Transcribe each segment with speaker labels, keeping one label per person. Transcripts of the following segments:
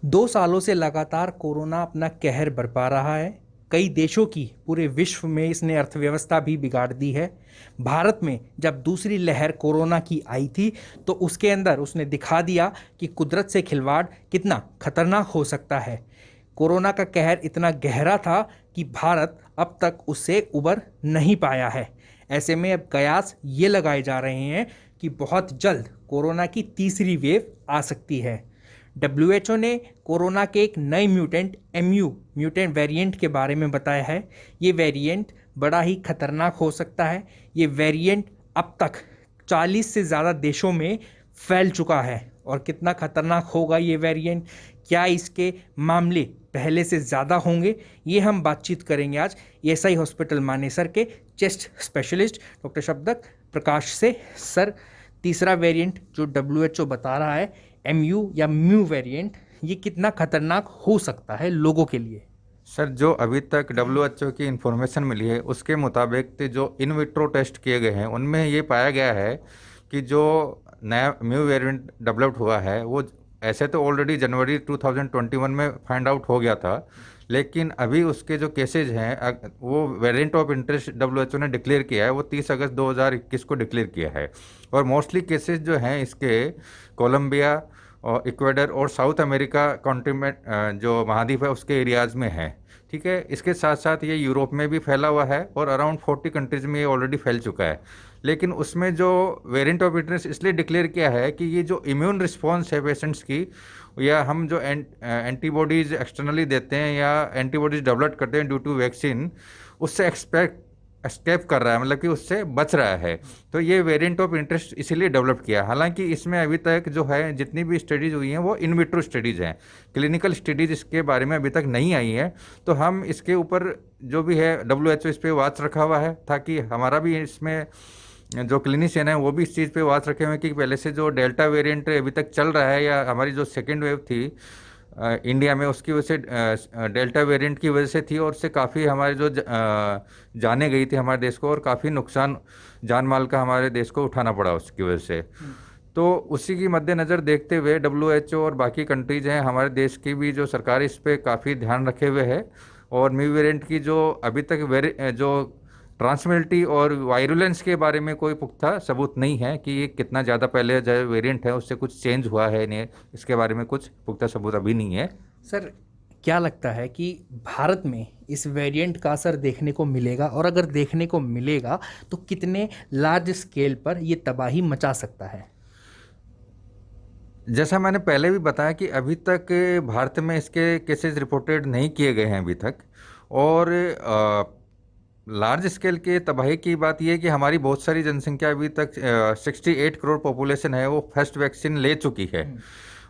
Speaker 1: 2 सालों से लगातार कोरोना अपना कहर बरपा रहा है। कई देशों की, पूरे विश्व में इसने अर्थव्यवस्था भी बिगाड़ दी है। भारत में जब दूसरी लहर कोरोना की आई थी तो उसके अंदर उसने दिखा दिया कि कुदरत से खिलवाड़ कितना खतरनाक हो सकता है। कोरोना का कहर इतना गहरा था कि भारत अब तक उससे उबर नहीं पाया है। ऐसे में अब कयास ये लगाए जा रहे हैं कि बहुत जल्द कोरोना की तीसरी वेव आ सकती है। डब्ल्यूएचओ ने कोरोना के एक नए म्यूटेंट एमयू म्यूटेंट वेरिएंट के बारे में बताया है। ये वेरिएंट बड़ा ही खतरनाक हो सकता है। ये वेरिएंट अब तक 40 से ज़्यादा देशों में फैल चुका है। और कितना खतरनाक होगा ये वेरिएंट, क्या इसके मामले पहले से ज़्यादा होंगे, ये हम बातचीत करेंगे आज ईएसआई हॉस्पिटल मानेसर के चेस्ट स्पेशलिस्ट डॉक्टर शब्दक प्रकाश से। सर, तीसरा वेरिएंट जो डब्ल्यूएचओ बता रहा है एमयू या म्यू वेरिएंट, ये कितना खतरनाक हो सकता है लोगों के लिए?
Speaker 2: सर, जो अभी तक डब्ल्यूएचओ की इन्फॉर्मेशन मिली है उसके मुताबिक तो जो इन विट्रो टेस्ट किए गए हैं उनमें ये पाया गया है कि जो नया म्यू वेरिएंट डेवलप्ड हुआ है वो ऐसे तो ऑलरेडी जनवरी 2021 में फाइंड आउट हो गया था, लेकिन अभी उसके जो केसेज हैं वो वेरिएंट ऑफ इंटरेस्ट डब्ल्यूएचओ ने डिक्लेयर किया है, वो 30 अगस्त 2021 को डिक्लेयर किया है। और मोस्टली केसेज जो हैं इसके कोलंबिया और इक्वेडर और साउथ अमेरिका कॉन्टिनेंट जो महाद्वीप है उसके एरियाज़ में है। ठीक है, इसके साथ साथ ये यूरोप में भी फैला हुआ है और अराउंड 40 कंट्रीज़ में ये ऑलरेडी फैल चुका है। लेकिन उसमें जो वेरिएंट ऑफ इंटरेस्ट इसलिए डिक्लेयर किया है कि ये जो इम्यून रिस्पॉन्स है पेशेंट्स की, या हम जो एंटीबॉडीज़ एक्सटर्नली देते हैं या एंटीबॉडीज़ डेवलप करते हैं ड्यू टू वैक्सीन, उससे एस्केप कर रहा है, मतलब कि उससे बच रहा है। तो ये वेरिएंट ऑफ इंटरेस्ट इसीलिए डेवलप किया। हालांकि इसमें अभी तक जो है जितनी भी स्टडीज़ हुई हैं वो इन विट्रो स्टडीज़ हैं, क्लिनिकल स्टडीज़ इसके बारे में अभी तक नहीं आई है। तो हम इसके ऊपर जो भी है डब्ल्यूएचओ इस पर वॉच रखा हुआ है, ताकि हमारा भी इसमें जो क्लिनिशियन है वो भी इस चीज़ पे वॉच रखे हुए हैं कि पहले से जो डेल्टा वेरिएंट अभी तक चल रहा है या हमारी जो सेकेंड वेव थी इंडिया में, उसकी वजह से डेल्टा वेरिएंट की वजह से थी और उससे काफ़ी हमारे जो जाने गई थी हमारे देश को, और काफ़ी नुकसान जान माल का हमारे देश को उठाना पड़ा उसकी वजह से। तो उसी की मद्देनज़र देखते हुए डब्ल्यूएचओ और बाकी कंट्रीज़ हैं, हमारे देश की भी जो सरकार इस पर काफ़ी ध्यान रखे हुए है। और म्यू वेरिएंट की जो अभी तक जो ट्रांसमिलिटी और वायरुलेंस के बारे में कोई पुख्ता सबूत नहीं है कि ये कितना ज़्यादा पहले जो वेरिएंट है उससे कुछ चेंज हुआ है नहीं, इसके बारे में कुछ पुख्ता सबूत अभी नहीं है।
Speaker 1: सर, क्या लगता है कि भारत में इस वेरिएंट का असर देखने को मिलेगा, और अगर देखने को मिलेगा तो कितने लार्ज स्केल पर ये तबाही मचा सकता है?
Speaker 2: जैसा मैंने पहले भी बताया कि अभी तक भारत में इसके केसेस रिपोर्टेड नहीं किए गए हैं अभी तक। और लार्ज स्केल के तबाही की बात यह है कि हमारी बहुत सारी जनसंख्या अभी तक 68 करोड़ पॉपुलेशन है, वो फर्स्ट वैक्सीन ले चुकी है।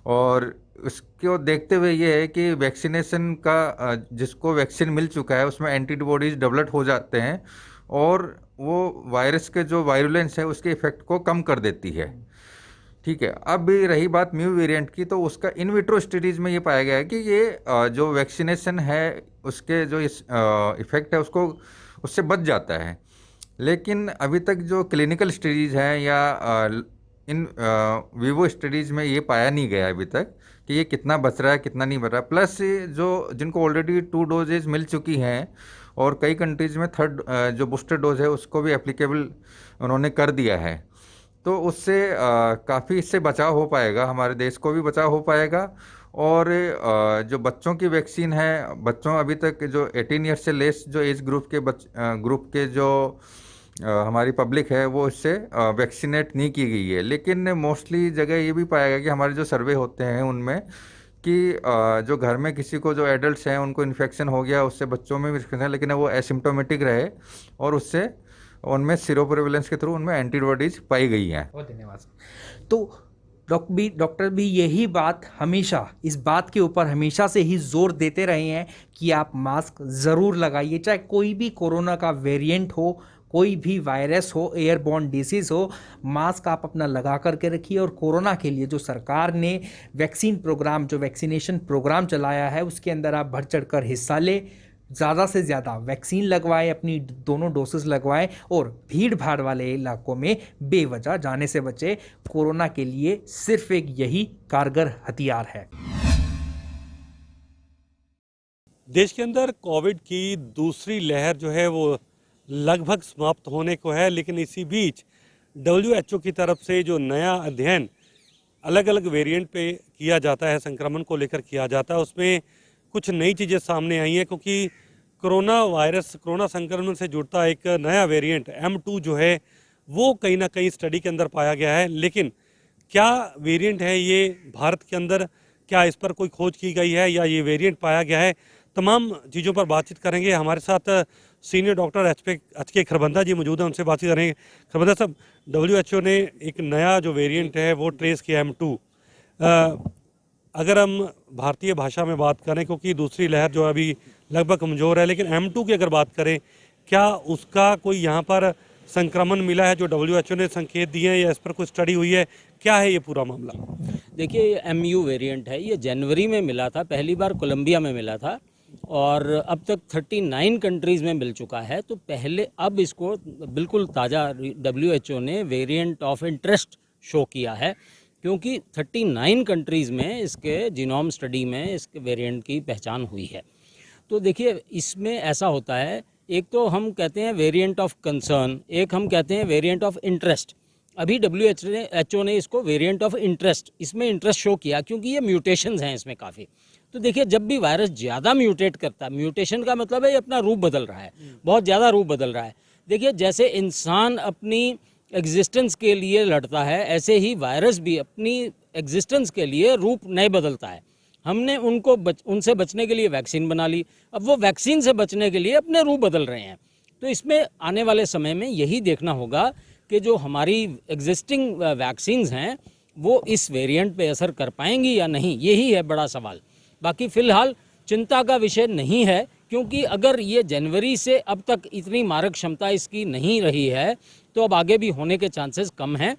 Speaker 2: और उसको देखते हुए ये है कि वैक्सीनेशन का जिसको वैक्सीन मिल चुका है उसमें एंटीबॉडीज डेवलप हो जाते हैं और वो वायरस के जो वायरुलेंस है उसके इफेक्ट को कम कर देती है। ठीक है, अब भी रही बात म्यू वेरिएंट की, तो उसका इन विट्रो स्टडीज़ में ये पाया गया है कि ये जो वैक्सीनेशन है उसके जो इफेक्ट है उसको उससे बच जाता है। लेकिन अभी तक जो क्लिनिकल स्टडीज़ हैं या इन वीवो स्टडीज़ में ये पाया नहीं गया अभी तक कि ये कितना बच रहा है कितना नहीं बच रहा। प्लस जो जिनको ऑलरेडी 2 डोजेज मिल चुकी हैं और कई कंट्रीज़ में थर्ड जो बूस्टर डोज है उसको भी एप्लीकेबल उन्होंने कर दिया है, तो उससे काफ़ी इससे बचाव हो पाएगा, हमारे देश को भी बचाव हो पाएगा। और जो बच्चों की वैक्सीन है, बच्चों अभी तक जो 18 ईयर से लेस जो एज ग्रुप के जो हमारी पब्लिक है वो इससे वैक्सीनेट नहीं की गई है। लेकिन मोस्टली जगह ये भी पाया गया कि हमारे जो सर्वे होते हैं उनमें कि जो घर में किसी को जो एडल्ट्स हैं उनको इन्फेक्शन हो गया, उससे बच्चों में भी इन्फेक्शन है, लेकिन वो एसिम्टोमेटिक रहे और उससे उनमें सीरोप्रेवलेंस के थ्रू उनमें एंटीबॉडीज पाई गई हैं।
Speaker 1: बहुत धन्यवाद। तो डॉक्टर भी यही बात हमेशा, इस बात के ऊपर हमेशा से ही जोर देते रहे हैं कि आप मास्क ज़रूर लगाइए, चाहे कोई भी कोरोना का वेरिएंट हो, कोई भी वायरस हो, एयरबॉर्न डिसीज़ हो, मास्क आप अपना लगा करके रखिए। और कोरोना के लिए जो सरकार ने वैक्सीन प्रोग्राम, जो वैक्सीनेशन प्रोग्राम चलाया है उसके अंदर आप बढ़ चढ़ कर हिस्सा लें, ज़्यादा से ज़्यादा वैक्सीन लगवाएं, अपनी दोनों डोसेस लगवाएं और भीड़ भाड़ वाले इलाकों में बेवजह जाने से बचें। कोरोना के लिए सिर्फ एक यही कारगर हथियार है।
Speaker 3: देश के अंदर कोविड की दूसरी लहर जो है वो लगभग समाप्त होने को है, लेकिन इसी बीच WHO की तरफ से जो नया अध्ययन अलग अलग वेरिएंट पे किया जाता है, संक्रमण को लेकर किया जाता है, उसमें कुछ नई चीज़ें सामने आई हैं। क्योंकि कोरोना संक्रमण से जुड़ता एक नया वेरिएंट M2 जो है वो कहीं ना कहीं स्टडी के अंदर पाया गया है। लेकिन क्या वेरिएंट है ये भारत के अंदर, क्या इस पर कोई खोज की गई है या ये वेरिएंट पाया गया है, तमाम चीज़ों पर बातचीत करेंगे। हमारे साथ सीनियर डॉक्टर एच के खरबंदा जी मौजूद हैं, उनसे बातचीत करेंगे। खरबंदा साहब, WHO ने एक नया जो वेरिएंट है वो ट्रेस किया M2। अगर हम भारतीय भाषा में बात करें, क्योंकि दूसरी लहर जो अभी लगभग कमज़ोर है, लेकिन M2 की अगर बात करें, क्या उसका कोई यहाँ पर संक्रमण मिला है जो WHO ने संकेत दिए हैं, या इस पर कोई स्टडी हुई है? क्या है ये पूरा मामला?
Speaker 4: देखिए, ये MU वेरिएंट है, ये जनवरी में मिला था, पहली बार कोलंबिया में मिला था और अब तक 39 कंट्रीज़ में मिल चुका है। तो पहले अब इसको बिल्कुल ताज़ा WHO ने वेरिएंट ऑफ इंटरेस्ट शो किया है, क्योंकि 39 कंट्रीज़ में इसके जीनोम स्टडी में इसके वेरिएंट की पहचान हुई है। तो देखिए, इसमें ऐसा होता है, एक तो हम कहते हैं वेरिएंट ऑफ कंसर्न, एक हम कहते हैं वेरिएंट ऑफ इंटरेस्ट। अभी WHO ने इसको वेरिएंट ऑफ इंटरेस्ट, इसमें इंटरेस्ट शो किया क्योंकि ये म्यूटेशंस हैं इसमें काफ़ी। तो देखिए, जब भी वायरस ज़्यादा म्यूटेट करता है, म्यूटेशन का मतलब है ये अपना रूप बदल रहा है, बहुत ज़्यादा रूप बदल रहा है। देखिए, जैसे इंसान अपनी एग्जिस्टेंस के लिए लड़ता है, ऐसे ही वायरस भी अपनी एग्जिस्टेंस के लिए रूप नहीं बदलता है। हमने उनसे बचने के लिए वैक्सीन बना ली, अब वो वैक्सीन से बचने के लिए अपने रूप बदल रहे हैं। तो इसमें आने वाले समय में यही देखना होगा कि जो हमारी एग्जिस्टिंग वैक्सीन्स हैं वो इस वेरिएंट पे असर कर पाएंगी या नहीं, यही है बड़ा सवाल। बाकी फ़िलहाल चिंता का विषय नहीं है, क्योंकि अगर ये जनवरी से अब तक इतनी मारक क्षमता इसकी नहीं रही है तो अब आगे भी होने के चांसेस कम हैं।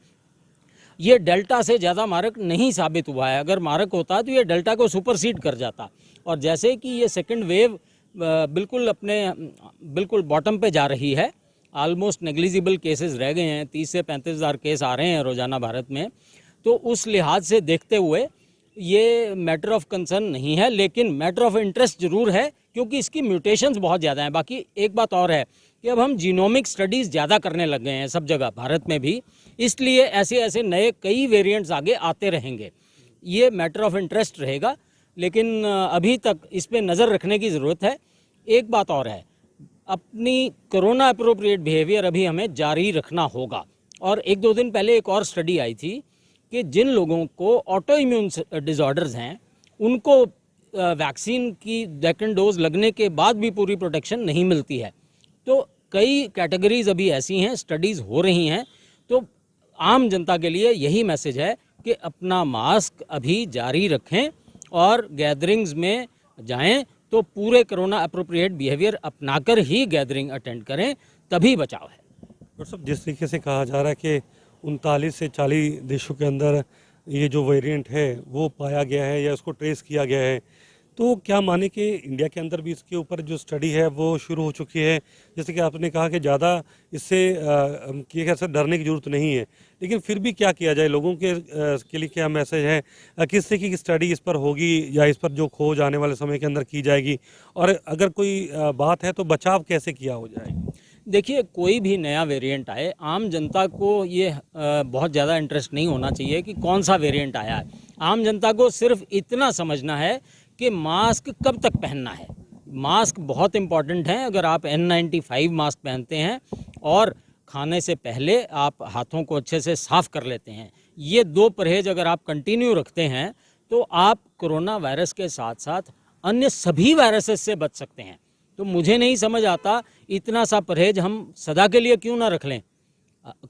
Speaker 4: ये डेल्टा से ज़्यादा मारक नहीं साबित हुआ है, अगर मारक होता तो ये डेल्टा को सुपरसीड कर जाता। और जैसे कि ये सेकंड वेव बिल्कुल बॉटम पे जा रही है, ऑलमोस्ट नेग्लिजिबल केसेस रह गए हैं, 30 से 35 हज़ार केस आ रहे हैं रोज़ाना भारत में। तो उस लिहाज से देखते हुए ये मैटर ऑफ कंसर्न नहीं है, लेकिन मैटर ऑफ इंटरेस्ट ज़रूर है, क्योंकि इसकी म्यूटेशंस बहुत ज़्यादा हैं। बाकी एक बात और है कि अब हम जीनोमिक स्टडीज़ ज़्यादा करने लग गए हैं सब जगह, भारत में भी, इसलिए ऐसे ऐसे नए कई वेरिएंट्स आगे आते रहेंगे। ये मैटर ऑफ इंटरेस्ट रहेगा, लेकिन अभी तक इस पर नज़र रखने की ज़रूरत है। एक बात और है, अपनी कोरोना अप्रोप्रिएट बिहेवियर अभी हमें जारी रखना होगा। और एक दो दिन पहले एक और स्टडी आई थी कि जिन लोगों को ऑटो इम्यून डिसऑर्डर्स हैं उनको वैक्सीन की सेकंड डोज लगने के बाद भी पूरी प्रोटेक्शन नहीं मिलती है। तो कई कैटेगरीज अभी ऐसी हैं, स्टडीज़ हो रही हैं। तो आम जनता के लिए यही मैसेज है कि अपना मास्क अभी जारी रखें और गैदरिंग्स में जाएं तो पूरे कोरोना अप्रोप्रिएट बिहेवियर अपनाकर ही गैदरिंग अटेंड करें, तभी बचाव है।
Speaker 3: डॉक्टर साहब, जिस तरीके से कहा जा रहा है कि 39 से 40 देशों के अंदर ये जो वेरिएंट है वो पाया गया है या उसको ट्रेस किया गया है, तो क्या माने कि इंडिया के अंदर भी इसके ऊपर जो स्टडी है वो शुरू हो चुकी है? जैसे कि आपने कहा कि ज़्यादा इससे कैसे डरने की ज़रूरत नहीं है, लेकिन फिर भी क्या किया जाए, लोगों के लिए क्या मैसेज है? किस तरीके की स्टडी इस पर होगी या इस पर जो खोज आने वाले समय के अंदर की जाएगी, और अगर कोई बात है तो बचाव कैसे किया हो जाएगा?
Speaker 4: देखिए, कोई भी नया वेरिएंट आए, आम जनता को ये बहुत ज़्यादा इंटरेस्ट नहीं होना चाहिए कि कौन सा वेरिएंट आया है। आम जनता को सिर्फ इतना समझना है कि मास्क कब तक पहनना है। मास्क बहुत इम्पॉर्टेंट है। अगर आप N95 मास्क पहनते हैं और खाने से पहले आप हाथों को अच्छे से साफ़ कर लेते हैं, ये दो परहेज़ अगर आप कंटिन्यू रखते हैं तो आप कोरोना वायरस के साथ साथ अन्य सभी वायरसेस से बच सकते हैं। तो मुझे नहीं समझ आता इतना सा परहेज हम सदा के लिए क्यों ना रख लें।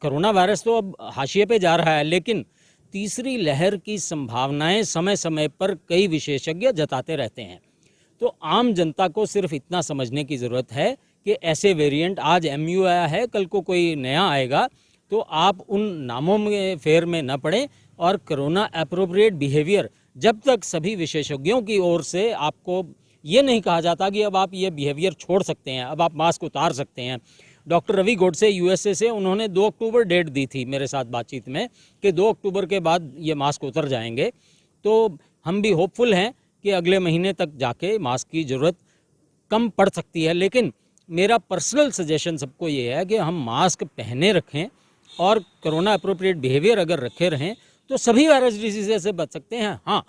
Speaker 4: कोरोना वायरस तो अब हाशिए पे जा रहा है, लेकिन तीसरी लहर की संभावनाएं समय समय पर कई विशेषज्ञ जताते रहते हैं। तो आम जनता को सिर्फ इतना समझने की ज़रूरत है कि ऐसे वेरिएंट, आज MU आया है, कल को कोई नया आएगा, तो आप उन नामों में फेर में न पड़ें। और कोरोना अप्रोप्रिएट बिहेवियर, जब तक सभी विशेषज्ञों की ओर से आपको ये नहीं कहा जाता कि अब आप ये बिहेवियर छोड़ सकते हैं, अब आप मास्क उतार सकते हैं। डॉक्टर रवि गोडसे USA से, उन्होंने 2 अक्टूबर डेट दी थी मेरे साथ बातचीत में कि 2 अक्टूबर के बाद ये मास्क उतर जाएंगे। तो हम भी होपफुल हैं कि अगले महीने तक जाके मास्क की ज़रूरत कम पड़ सकती है, लेकिन मेरा पर्सनल सजेशन सबको ये है कि हम मास्क पहने रखें और कोरोना अप्रोप्रिएट बिहेवियर अगर रखे रहें तो सभी वायरस डिजीज़ से बच सकते हैं। हाँ,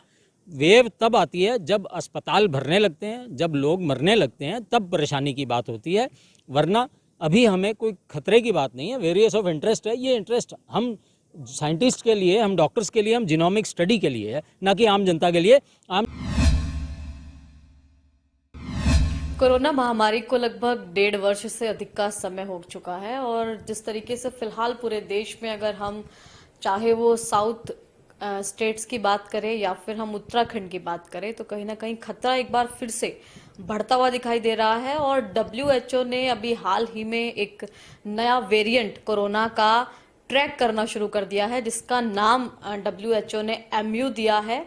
Speaker 4: वेव तब आती है जब अस्पताल भरने लगते हैं, जब लोग मरने लगते हैं, तब परेशानी की बात होती है, वरना अभी हमें कोई खतरे की बात नहीं है। वेरियस ऑफ इंटरेस्ट है, ये इंटरेस्ट हम साइंटिस्ट के लिए, हम डॉक्टर्स के लिए, हम जीनोमिक स्टडी के लिए है, ना कि आम जनता के लिए।
Speaker 5: कोरोना महामारी को लगभग 1.5 वर्ष से अधिक का समय हो चुका है और जिस तरीके से फिलहाल पूरे देश में अगर हम चाहे वो साउथ स्टेट्स की बात करें या फिर हम उत्तराखंड की बात करें तो कहीं ना कहीं खतरा एक बार फिर से बढ़ता हुआ दिखाई दे रहा है और WHO ने अभी हाल ही में एक नया वेरिएंट कोरोना का ट्रैक करना शुरू कर दिया है जिसका नाम WHO ने MU दिया है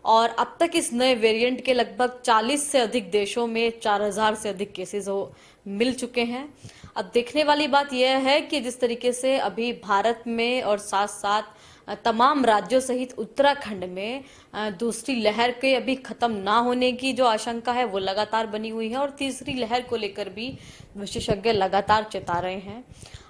Speaker 5: और अब तक इस नए वेरिएंट के लगभग 40 से अधिक देशों में 4000 से अधिक केसेस मिल चुके हैं। अब देखने वाली बात यह है कि जिस तरीके से अभी भारत में और साथ साथ तमाम राज्यों सहित उत्तराखंड में दूसरी लहर के अभी खत्म ना होने की जो आशंका है वो लगातार बनी हुई है और तीसरी लहर को लेकर भी विशेषज्ञ लगातार चेता रहे हैं।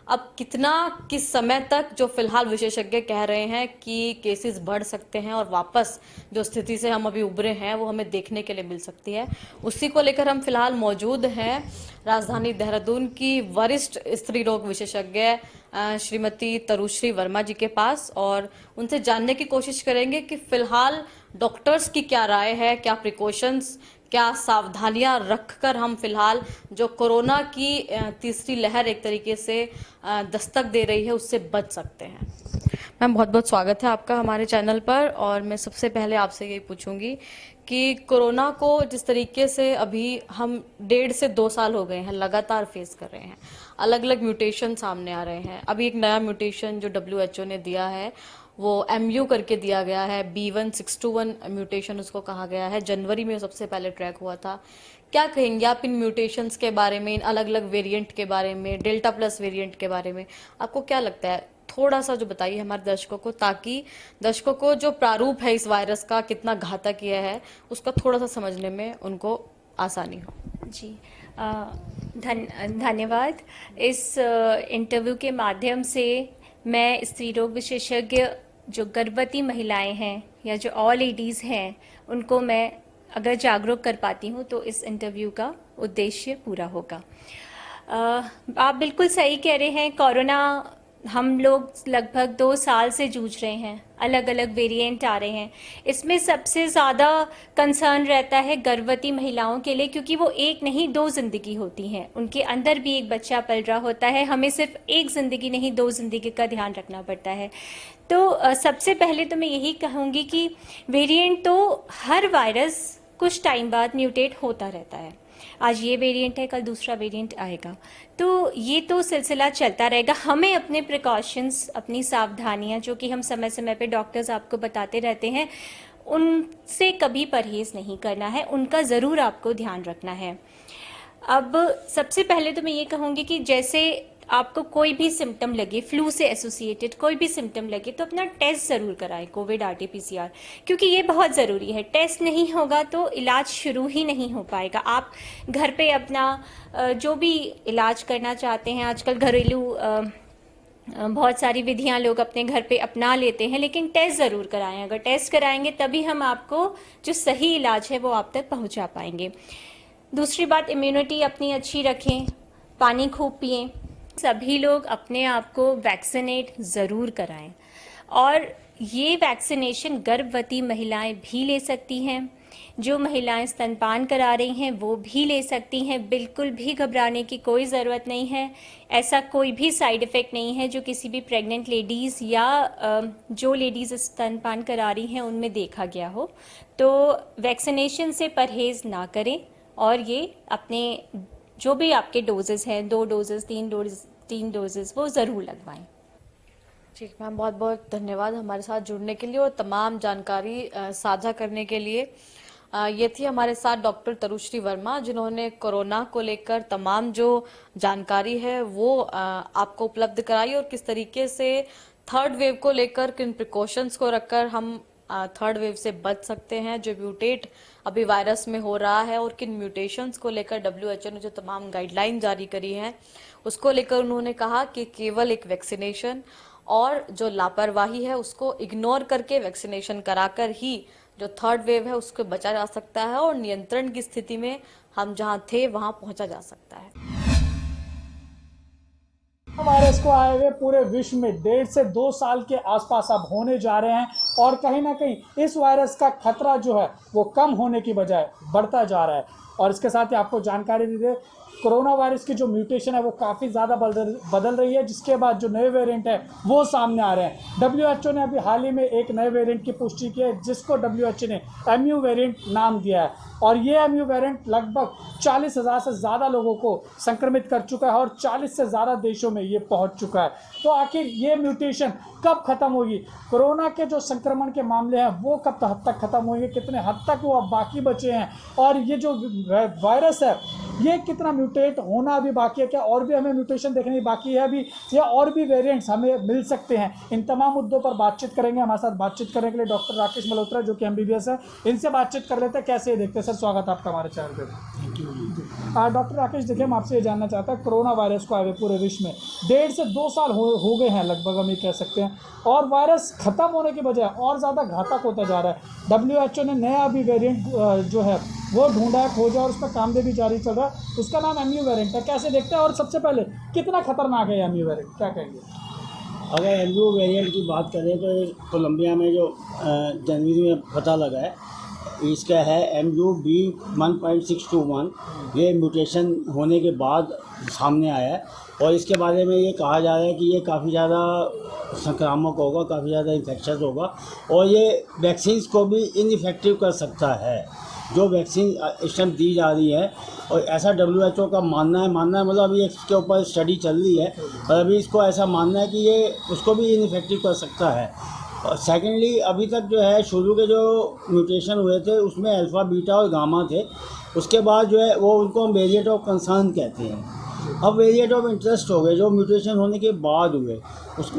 Speaker 5: अब कितना किस समय तक जो फिलहाल विशेषज्ञ कह रहे हैं कि केसेस बढ़ सकते हैं और वापस जो स्थिति से हम अभी उभरे हैं वो हमें देखने के लिए मिल सकती है, उसी को लेकर हम फिलहाल मौजूद हैं राजधानी देहरादून की वरिष्ठ स्त्री रोग विशेषज्ञ श्रीमती तरुश्री वर्मा जी के पास और उनसे जानने की कोशिश करेंगे कि फिलहाल डॉक्टर्स की क्या राय है, क्या प्रिकॉशंस, क्या सावधानियां रखकर हम फिलहाल जो कोरोना की तीसरी लहर एक तरीके से दस्तक दे रही है उससे बच सकते हैं। मैम बहुत बहुत स्वागत है आपका हमारे चैनल पर और मैं सबसे पहले आपसे यही पूछूंगी कि कोरोना को जिस तरीके से अभी हम 1.5 से 2 साल हो गए हैं लगातार फेस कर रहे हैं, अलग अलग म्यूटेशन सामने आ रहे हैं। अभी एक नया म्यूटेशन जो WHO ने दिया है वो MU करके दिया गया है, B1621 म्यूटेशन उसको कहा गया है, जनवरी में सबसे पहले ट्रैक हुआ था। क्या कहेंगे आप इन म्यूटेशंस के बारे में, इन अलग अलग वेरिएंट के बारे में, डेल्टा प्लस वेरिएंट के बारे में आपको क्या लगता है? थोड़ा सा जो बताइए हमारे दर्शकों को, ताकि दर्शकों को जो प्रारूप है इस वायरस का कितना घातक यह है उसका थोड़ा सा समझने में उनको आसानी हो।
Speaker 6: जी धन्यवाद। इस इंटरव्यू के माध्यम से मैं स्त्री रोग विशेषज्ञ जो गर्भवती महिलाएं हैं या जो ऑल लेडीज़ हैं उनको मैं अगर जागरूक कर पाती हूँ तो इस इंटरव्यू का उद्देश्य पूरा होगा। आप बिल्कुल सही कह रहे हैं, कोरोना हम लोग लगभग 2 साल से जूझ रहे हैं, अलग अलग वेरिएंट आ रहे हैं। इसमें सबसे ज़्यादा कंसर्न रहता है गर्भवती महिलाओं के लिए, क्योंकि वो एक नहीं 2 ज़िंदगी होती हैं, उनके अंदर भी एक बच्चा पल रहा होता है। हमें सिर्फ एक ज़िंदगी नहीं 2 ज़िंदगी का ध्यान रखना पड़ता है। तो सबसे पहले तो मैं यही कहूँगी कि वेरिएंट तो हर वायरस कुछ टाइम बाद म्यूटेट होता रहता है। आज ये वेरिएंट है, कल दूसरा वेरिएंट आएगा, तो ये तो सिलसिला चलता रहेगा। हमें अपने प्रिकॉशंस, अपनी सावधानियां जो कि हम समय समय पे डॉक्टर्स आपको बताते रहते हैं, उनसे कभी परहेज नहीं करना है, उनका ज़रूर आपको ध्यान रखना है। अब सबसे पहले तो मैं ये कहूँगी कि जैसे आपको कोई भी सिम्टम लगे, फ्लू से एसोसिएटेड कोई भी सिम्टम लगे तो अपना टेस्ट ज़रूर कराएं, कोविड RT-PCR, क्योंकि ये बहुत ज़रूरी है। टेस्ट नहीं होगा तो इलाज शुरू ही नहीं हो पाएगा। आप घर पे अपना जो भी इलाज करना चाहते हैं, आजकल घरेलू बहुत सारी विधियां लोग अपने घर पे अपना लेते हैं, लेकिन टेस्ट ज़रूर कराएं। अगर टेस्ट कराएंगे तभी हम आपको जो सही इलाज है वो आप तक पहुँचा पाएंगे। दूसरी बात, इम्यूनिटी अपनी अच्छी रखें, पानी खूब पिएँ। सभी लोग अपने आप को वैक्सीनेट ज़रूर कराएं और ये वैक्सीनेशन गर्भवती महिलाएं भी ले सकती हैं, जो महिलाएं स्तनपान करा रही हैं वो भी ले सकती हैं। बिल्कुल भी घबराने की कोई ज़रूरत नहीं है। ऐसा कोई भी साइड इफ़ेक्ट नहीं है जो किसी भी प्रेग्नेंट लेडीज़ या जो लेडीज़ स्तनपान करा रही हैं उनमें देखा गया हो। तो वैक्सीनेशन से परहेज़ ना करें और ये अपने जो भी आपके डोजेस हैं, 2 डोजेस 3 डोजेस वो ज़रूर लगवाएं।
Speaker 5: ठीक मैम, बहुत बहुत धन्यवाद हमारे साथ जुड़ने के लिए और तमाम जानकारी साझा करने के लिए। ये थी हमारे साथ डॉक्टर तरुश्री वर्मा, जिन्होंने कोरोना को लेकर तमाम जो जानकारी है वो आपको उपलब्ध कराई और किस तरीके से थर्ड वेव को लेकर किन प्रिकॉशंस को रखकर हम थर्ड वेव से बच सकते हैं, जो म्यूटेट अभी वायरस में हो रहा है, और किन म्यूटेशंस को लेकर WHO ने जो तमाम गाइडलाइन जारी करी हैं उसको लेकर उन्होंने कहा कि केवल एक वैक्सीनेशन और जो लापरवाही है उसको इग्नोर करके वैक्सीनेशन कराकर ही जो थर्ड वेव है उसको बचा जा सकता है और नियंत्रण की स्थिति में हम जहां थे वहां पहुंचा जा सकता है।
Speaker 7: वायरस को आए हुए पूरे विश्व में 1.5 से 2 साल के आसपास अब होने जा रहे हैं और कहीं ना कहीं इस वायरस का खतरा जो है वो कम होने की बजाय बढ़ता जा रहा है। और इसके साथ ही आपको जानकारी दी दे, कोरोना वायरस की जो म्यूटेशन है वो काफ़ी ज़्यादा बदल रही है, जिसके बाद जो नए वेरिएंट है वो सामने आ रहे हैं। WHO ने अभी हाल ही में एक नए वेरिएंट की पुष्टि की है जिसको WHO ने MU वेरिएंट नाम दिया है और ये MU वेरिएंट लगभग 40,000 से ज़्यादा लोगों को संक्रमित कर चुका है और 40 से ज़्यादा देशों में ये पहुंच चुका है। तो आखिर ये म्यूटेशन कब ख़त्म होगी? कोरोना के जो संक्रमण के मामले हैं वो कब हद तक ख़त्म होंगे, कितने हद तक वो अब बाकी बचे हैं, और ये जो वायरस है ये कितना म्यूटेट होना अभी बाकी है, क्या और भी हमें म्यूटेशन देखने बाकी है अभी, या और भी वेरिएंट्स हमें मिल सकते हैं? इन तमाम मुद्दों पर बातचीत करेंगे। हमारे साथ बातचीत करने के लिए डॉक्टर राकेश मल्होत्रा जो कि MBBS है, इनसे बातचीत कर लेते हैं। कैसे देखते हैं सर? स्वागत है आपका हमारे चैनल पे। Thank you. डॉक्टर राकेश, देखिए हम आपसे ये जानना चाहता है, कोरोना वायरस को आए हुए पूरे विश्व में 1.5 से 2 साल हो गए हैं लगभग, हम ये कह सकते हैं, और वायरस खत्म होने की बजाय और ज़्यादा घातक होता जा रहा है। WHO ने नया अभी वेरिएंट जो है वो ढूंढा है, खोजा, और उस पर काम भी जारी चल रहा है। उसका नाम MU वेरिएंट है। कैसे देखते हैं, और सबसे पहले कितना खतरनाक है MU वेरिएंट, क्या कहेंगे?
Speaker 8: अगर MU वेरिएंट की बात करें तो ये कोलंबिया में जो जनवरी में पता लगा है, इसका है MUB1.621। ये म्यूटेशन होने के बाद सामने आया है और इसके बारे में ये कहा जा रहा है कि ये काफ़ी ज़्यादा संक्रामक होगा, काफ़ी ज़्यादा इन्फेक्शस होगा और ये वैक्सीन्स को भी इनइफेक्टिव कर सकता है। जो वैक्सीन इस टाइम दी जा रही है, और ऐसा WHO का मानना है मतलब अभी इसके ऊपर स्टडी चल रही है और अभी इसको ऐसा मानना है कि ये उसको भी इनइफेक्टिव कर सकता है। और सेकेंडली, अभी तक जो है शुरू के जो म्यूटेशन हुए थे उसमें अल्फ़ा, बीटा और गामा थे। उसके बाद जो है वो उनको हम वेरिएंट ऑफ कंसर्न कहते हैं। अब वेरिएंट ऑफ इंटरेस्ट हो गए जो म्यूटेशन होने के बाद हुए,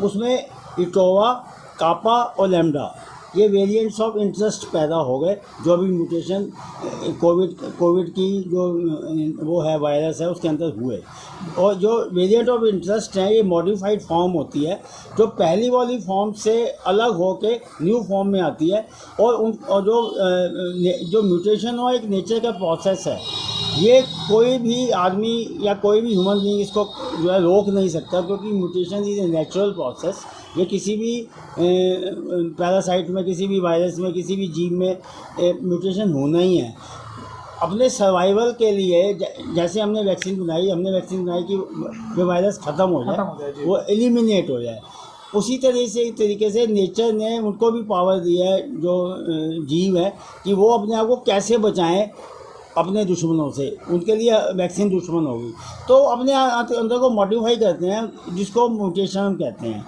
Speaker 8: उसमें इटोवा, कापा और लैम्डा, ये वेरिएंट्स ऑफ इंटरेस्ट पैदा हो गए जो अभी म्यूटेशन कोविड की जो वो है वायरस है उसके अंदर हुए। और जो वेरिएंट ऑफ इंटरेस्ट है ये मॉडिफाइड फॉर्म होती है जो पहली वाली फॉर्म से अलग होके न्यू फॉर्म में आती है, और जो म्यूटेशन हो एक नेचर का प्रोसेस है। ये कोई भी आदमी या कोई भी ह्यूमन बीइंग इसको जो है रोक नहीं सकता, क्योंकि mutation is a natural process. ये किसी भी पैरासाइट में, किसी भी वायरस में, किसी भी जीव में म्यूटेशन होना ही है। अपने सर्वाइवल के लिए जैसे हमने वैक्सीन बनाई कि जो वायरस ख़त्म हो जाए, वो एलिमिनेट हो जाए, उसी तरीके से नेचर ने उनको भी पावर दी है जो जीव है कि वो अपने आप को कैसे बचाएं अपने दुश्मनों से। उनके लिए वैक्सीन दुश्मन होगी, तो अपने अंदर को मॉडिफाई करते हैं जिसको म्यूटेशन कहते हैं।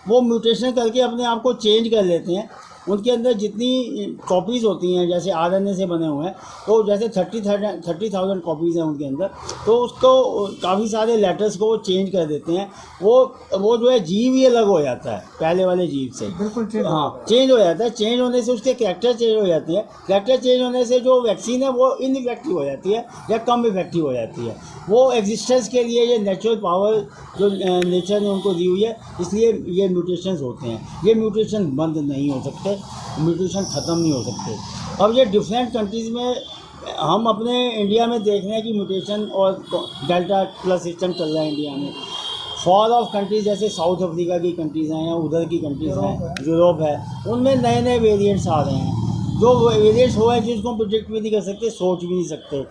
Speaker 8: वो म्यूटेशन करके अपने आप को चेंज कर लेते हैं। उनके अंदर जितनी कॉपीज़ होती हैं, जैसे RNA से बने हुए हैं, तो जैसे 30,000 कॉपीज़ हैं उनके अंदर, तो उसको काफ़ी सारे लेटर्स को वो चेंज कर देते हैं। वो जो है जीव ही अलग हो जाता है पहले वाले जीव से, बिल्कुल चेंज हो जाता है। चेंज होने से उसके कैरेक्टर चेंज हो जाती है। कैरेक्टर चेंज होने से जो वैक्सीन है वो इनइफेक्टिव हो जाती है या कम इफेक्टिव हो जाती है। वो एग्जिस्टेंस के लिए ये नेचुरल पावर जो नेचर ने उनको दी हुई है, इसलिए ये म्यूटेशंस होते हैं। ये म्यूटेशन बंद नहीं हो सकते, म्यूटेशन ख़त्म नहीं हो सकते। अब ये डिफरेंट कंट्रीज़ में हम अपने इंडिया में देख रहे हैं कि म्यूटेशन और डेल्टा प्लस सिस्टम चल रहा है इंडिया में। फॉर ऑफ कंट्रीज़ जैसे साउथ अफ्रीका की कंट्रीज़ हैं या उधर की कंट्रीज़ हैं, यूरोप है, उनमें नए नए वेरिएंट्स आ रहे हैं। जो वेरिएंट्स हुआ है जिसको हम प्रोडिक्ट भी नहीं कर सकते, सोच भी नहीं सकते।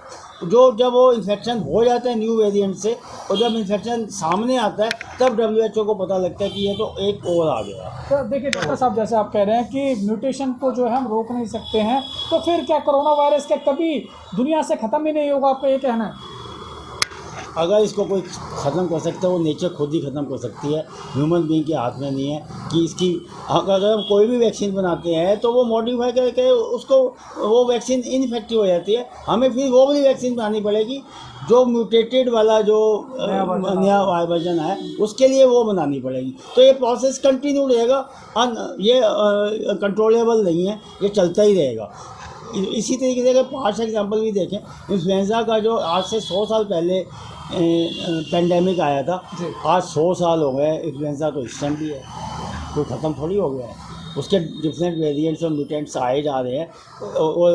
Speaker 8: जब वो इन्फेक्शन हो जाता है न्यू वेरिएंट से, और जब इन्फेक्शन सामने आता है तब WHO को पता लगता है कि ये तो एक और आ गया।
Speaker 7: तो देखिए डॉक्टर साहब, जैसे आप कह रहे हैं कि म्यूटेशन को जो है हम रोक नहीं सकते हैं, तो फिर क्या कोरोना वायरस का कभी दुनिया से ख़त्म ही नहीं होगा, आपका ये कहना है?
Speaker 8: अगर इसको कोई ख़त्म कर सकता है वो नेचर खुद ही ख़त्म कर सकती है, ह्यूमन बीइंग के हाथ में नहीं है कि इसकी। अगर हम कोई भी वैक्सीन बनाते हैं तो वो मॉडिफाई करके उसको वो वैक्सीन इनफेक्टिव हो जाती है, हमें फिर वो वाली वैक्सीन बनानी पड़ेगी जो म्यूटेटेड वाला जो नया वर्जन है उसके लिए वो बनानी पड़ेगी। तो ये प्रोसेस कंटिन्यू रहेगा, ये कंट्रोलेबल नहीं है, ये चलता ही रहेगा। इसी तरीके से अगर 5 एग्जांपल भी देखें, इन्फ्लुएंजा का जो आज से 100 साल पहले पेंडेमिक आया था, आज 100 साल हो गए, इन्फ्लुएंजा तो इस टाइम भी है, कोई ख़त्म थोड़ी हो गया है। उसके डिफरेंट वेरिएंट्स और म्यूटेंट्स आए जा रहे हैं,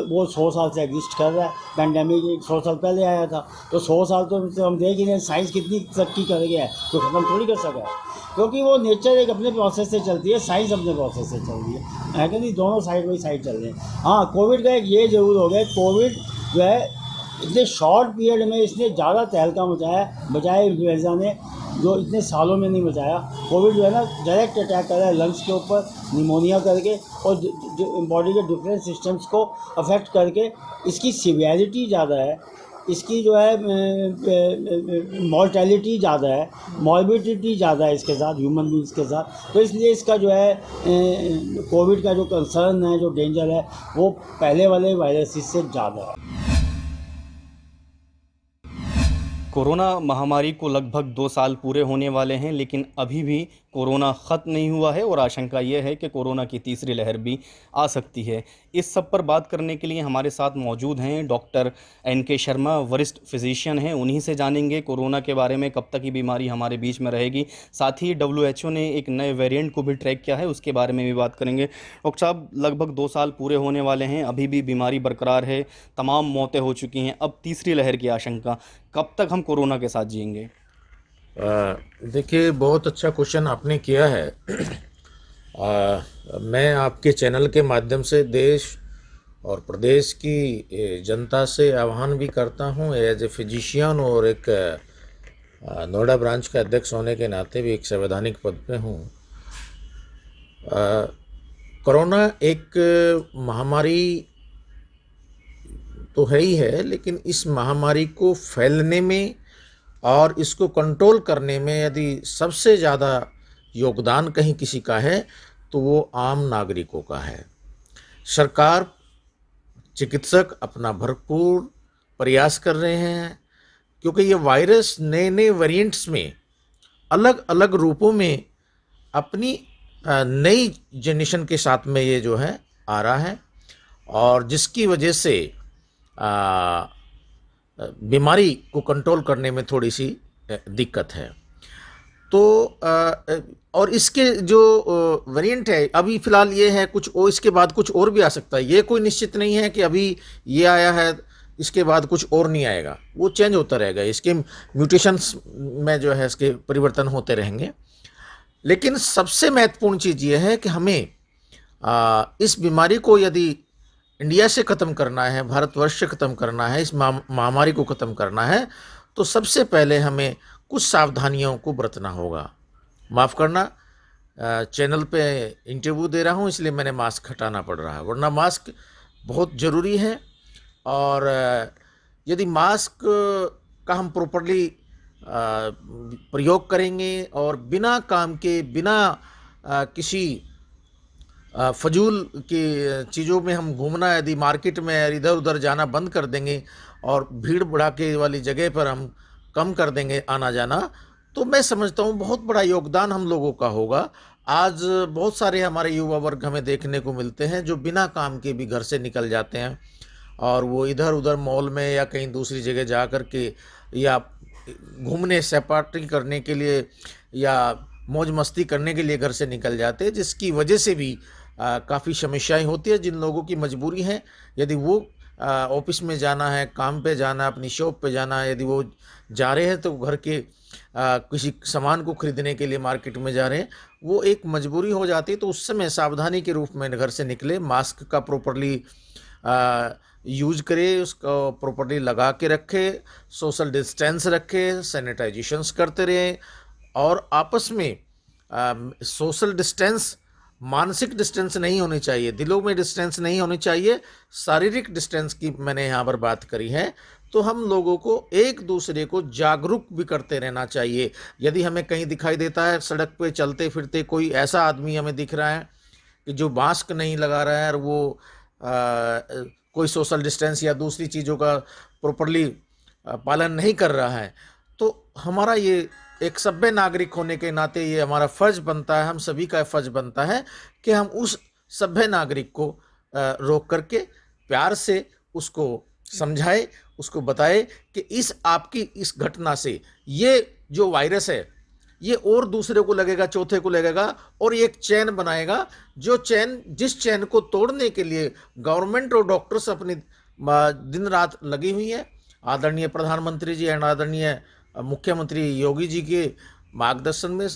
Speaker 8: वो 100 साल से एग्जिस्ट कर रहा है। पेंडेमिक 100 साल पहले आया था, तो 100 साल तो हम देख ही रहे हैं साइंस कितनी तरक्की कर गया है, कोई ख़त्म थोड़ी कर सका है, क्योंकि वो नेचर एक अपने प्रोसेस से चलती है, साइंस अपने प्रोसेस से चल रही है कि नहीं, दोनों साइड बाई साइड चल रहे हैं। हाँ, कोविड का एक ये ज़रूर हो गया, कोविड जो है इतने शॉर्ट पीरियड में इसने ज़्यादा तहलका मचाया बजाय इन्फ्लुएंजा ने, जो इतने सालों में नहीं मचाया। कोविड जो है ना डायरेक्ट अटैक कर रहा है लंग्स के ऊपर, निमोनिया करके और बॉडी के डिफरेंट सिस्टम्स को अफेक्ट करके। इसकी सिवियरिटी ज़्यादा है, इसकी जो है मॉर्टेलिटी ज़्यादा है, मॉर्बिडिटी ज़्यादा है इसके साथ, ह्यूमन बींग्स के साथ। तो इसलिए इसका जो है कोविड का जो कंसर्न है, जो डेंजर है, वो पहले वाले वायरसेस से ज़्यादा है।
Speaker 9: कोरोना महामारी को लगभग 2 साल पूरे होने वाले हैं, लेकिन अभी भी कोरोना ख़त्म नहीं हुआ है और आशंका ये है कि कोरोना की तीसरी लहर भी आ सकती है। इस सब पर बात करने के लिए हमारे साथ मौजूद हैं डॉक्टर NK शर्मा, वरिष्ठ फिजिशियन हैं। उन्हीं से जानेंगे कोरोना के बारे में, कब तक ये बीमारी हमारे बीच में रहेगी। साथ ही WHO ने एक नए वेरिएंट को भी ट्रैक किया है, उसके बारे में भी बात करेंगे। डॉक्टर साहब, लगभग 2 साल पूरे होने वाले हैं, अभी भी बीमारी बरकरार है, तमाम मौतें हो चुकी हैं, अब तीसरी लहर की आशंका, कब तक हम कोरोना के साथ जिएंगे?
Speaker 10: देखिए, बहुत अच्छा क्वेश्चन आपने किया है। मैं आपके चैनल के माध्यम से देश और प्रदेश की जनता से आह्वान भी करता हूं, एज ए फिजिशियन और एक नोएडा ब्रांच का अध्यक्ष होने के नाते भी एक संवैधानिक पद पे हूं। कोरोना एक महामारी तो है ही है, लेकिन इस महामारी को फैलने में और इसको कंट्रोल करने में यदि सबसे ज़्यादा योगदान कहीं किसी का है तो वो आम नागरिकों का है। सरकार, चिकित्सक अपना भरपूर प्रयास कर रहे हैं, क्योंकि ये वायरस नए नए वेरिएंट्स में अलग अलग रूपों में अपनी नई जनरेशन के साथ में ये जो है आ रहा है, और जिसकी वजह से बीमारी को कंट्रोल करने में थोड़ी सी दिक्कत है। तो और इसके जो वेरिएंट है अभी फ़िलहाल ये है, कुछ और इसके बाद कुछ और भी आ सकता है, ये कोई निश्चित नहीं है कि अभी ये आया है इसके बाद कुछ और नहीं आएगा, वो चेंज होता रहेगा, इसके म्यूटेशंस में जो है इसके परिवर्तन होते रहेंगे। लेकिन सबसे महत्वपूर्ण चीज़ ये है कि हमें इस बीमारी को यदि इंडिया से ख़त्म करना है, भारतवर्ष से ख़त्म करना है, इस महामारी को ख़त्म करना है, तो सबसे पहले हमें कुछ सावधानियों को बरतना होगा। माफ़ करना, चैनल पे इंटरव्यू दे रहा हूँ इसलिए मैंने मास्क हटाना पड़ रहा है, वरना मास्क बहुत ज़रूरी है। और यदि मास्क का हम प्रॉपरली प्रयोग करेंगे और बिना काम के, बिना किसी फजूल की चीज़ों में हम घूमना, यदि मार्केट में इधर उधर जाना बंद कर देंगे और भीड़ भड़ाके वाली जगह पर हम कम कर देंगे आना जाना, तो मैं समझता हूँ बहुत बड़ा योगदान हम लोगों का होगा। आज बहुत सारे हमारे युवा वर्ग हमें देखने को मिलते हैं जो बिना काम के भी घर से निकल जाते हैं और वो इधर उधर मॉल में या कहीं दूसरी जगह जा कर के या घूमने सपाटी करने के लिए या मौज मस्ती करने के लिए घर से निकल जाते हैं, जिसकी वजह से भी काफ़ी समस्याएं होती है। जिन लोगों की मजबूरी है, यदि वो ऑफिस में जाना है, काम पे जाना है, अपनी शॉप पे जाना है, यदि वो जा रहे हैं तो घर के किसी सामान को खरीदने के लिए मार्केट में जा रहे हैं, वो एक मजबूरी हो जाती है, तो उस समय सावधानी के रूप में घर से निकले, मास्क का प्रॉपरली यूज करे, उसको प्रॉपरली लगा के रखे, सोशल डिस्टेंस रखे, सैनिटाइजेशंस करते रहे और आपस में सोशल डिस्टेंस, मानसिक डिस्टेंस नहीं होनी चाहिए, दिलों में डिस्टेंस नहीं होनी चाहिए, शारीरिक डिस्टेंस की मैंने यहाँ पर बात करी है। तो हम लोगों को एक दूसरे को जागरूक भी करते रहना चाहिए। यदि हमें कहीं दिखाई देता है सड़क पे चलते फिरते कोई ऐसा आदमी हमें दिख रहा है कि जो मास्क नहीं लगा रहा है और वो कोई सोशल डिस्टेंस या दूसरी चीज़ों का प्रॉपरली पालन नहीं कर रहा है, तो हमारा ये एक सभ्य नागरिक होने के नाते ये हमारा फ़र्ज़ बनता है, हम सभी का फ़र्ज़ बनता है कि हम उस सभ्य नागरिक को रोक करके प्यार से उसको समझाए, उसको बताए कि आपकी इस घटना से ये जो वायरस है ये और दूसरे को लगेगा, चौथे को लगेगा और ये एक चैन बनाएगा, जिस चैन को तोड़ने के लिए गवर्नमेंट और डॉक्टर्स अपनी दिन रात लगी हुई है। आदरणीय प्रधानमंत्री जी एंड आदरणीय मुख्यमंत्री योगी जी के मार्गदर्शन में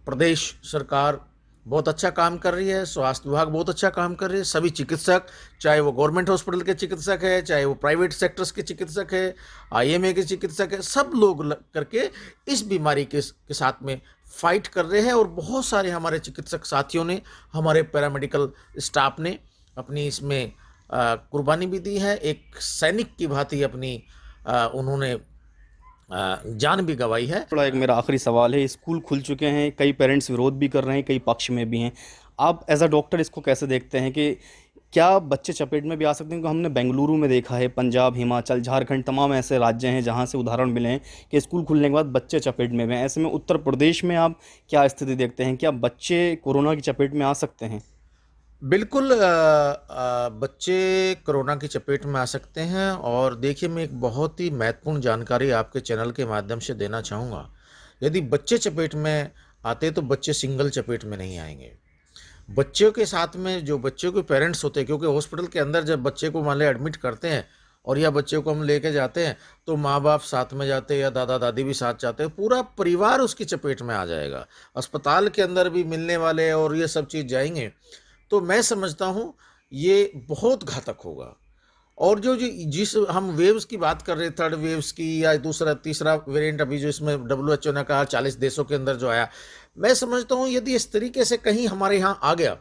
Speaker 10: प्रदेश सरकार बहुत अच्छा काम कर रही है, स्वास्थ्य विभाग बहुत अच्छा काम कर रही है। सभी चिकित्सक, चाहे वो गवर्नमेंट हॉस्पिटल के चिकित्सक है, चाहे वो प्राइवेट सेक्टर्स के चिकित्सक है, IMA के चिकित्सक है, सब लोग करके इस बीमारी के साथ में फाइट कर रहे हैं। और बहुत सारे हमारे चिकित्सक साथियों ने, हमारे पैरामेडिकल स्टाफ ने अपनी इसमें कुर्बानी भी दी है। एक सैनिक की भांति अपनी उन्होंने जान भी गंवाई है।
Speaker 9: थोड़ा एक मेरा आखिरी सवाल है, स्कूल खुल चुके हैं, कई पेरेंट्स विरोध भी कर रहे हैं, कई पक्ष में भी हैं, आप एज अ डॉक्टर इसको कैसे देखते हैं कि क्या बच्चे चपेट में भी आ सकते हैं? क्योंकि हमने बेंगलुरु में देखा है, पंजाब, हिमाचल, झारखंड, तमाम ऐसे राज्य हैं जहां से उदाहरण मिले हैं कि स्कूल खुलने के बाद बच्चे चपेट में हैं। ऐसे में उत्तर प्रदेश में आप क्या स्थिति देखते हैं? क्या बच्चे कोरोना की चपेट में आ सकते हैं?
Speaker 10: बिल्कुल बच्चे कोरोना की चपेट में आ सकते हैं। और देखिए, मैं एक बहुत ही महत्वपूर्ण जानकारी आपके चैनल के माध्यम से देना चाहूँगा। यदि बच्चे चपेट में आते तो बच्चे सिंगल चपेट में नहीं आएंगे। बच्चों के साथ में जो बच्चों के पेरेंट्स होते हैं, क्योंकि हॉस्पिटल के अंदर जब बच्चे को मान लें एडमिट करते हैं और या बच्चे को हम लेके जाते हैं तो माँ बाप साथ में जाते हैं या दादा दादी भी साथ जाते हैं, पूरा परिवार उसकी चपेट में आ जाएगा। अस्पताल के अंदर भी मिलने वाले और ये सब चीज़ जाएंगे, तो मैं समझता हूँ ये बहुत घातक होगा। और जिस हम वेव्स की बात कर रहे, थर्ड वेव्स की या दूसरा तीसरा वेरिएंट अभी जो इसमें WHO ने कहा 40 देशों के अंदर जो आया, मैं समझता हूँ यदि इस तरीके से कहीं हमारे यहाँ आ गया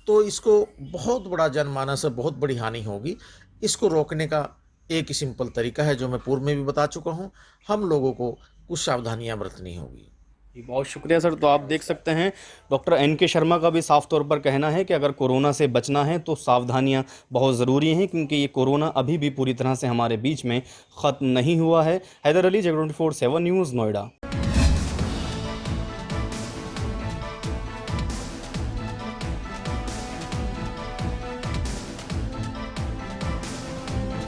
Speaker 10: तो इसको बहुत बड़ा जनमानस से बहुत बड़ी हानि होगी। इसको रोकने का एक ही सिंपल तरीका है जो मैं पूर्व में भी बता चुका हूँ, हम लोगों को कुछ सावधानियाँ बरतनी होगी।
Speaker 9: बहुत शुक्रिया सर। तो आप देख सकते हैं डॉक्टर NK शर्मा का भी साफ तौर पर कहना है कि अगर कोरोना से बचना है तो सावधानियां बहुत ज़रूरी हैं, क्योंकि ये कोरोना अभी भी पूरी तरह से हमारे बीच में ख़त्म नहीं हुआ है। Haidar Ali, Jagran 24/7 news, Noida.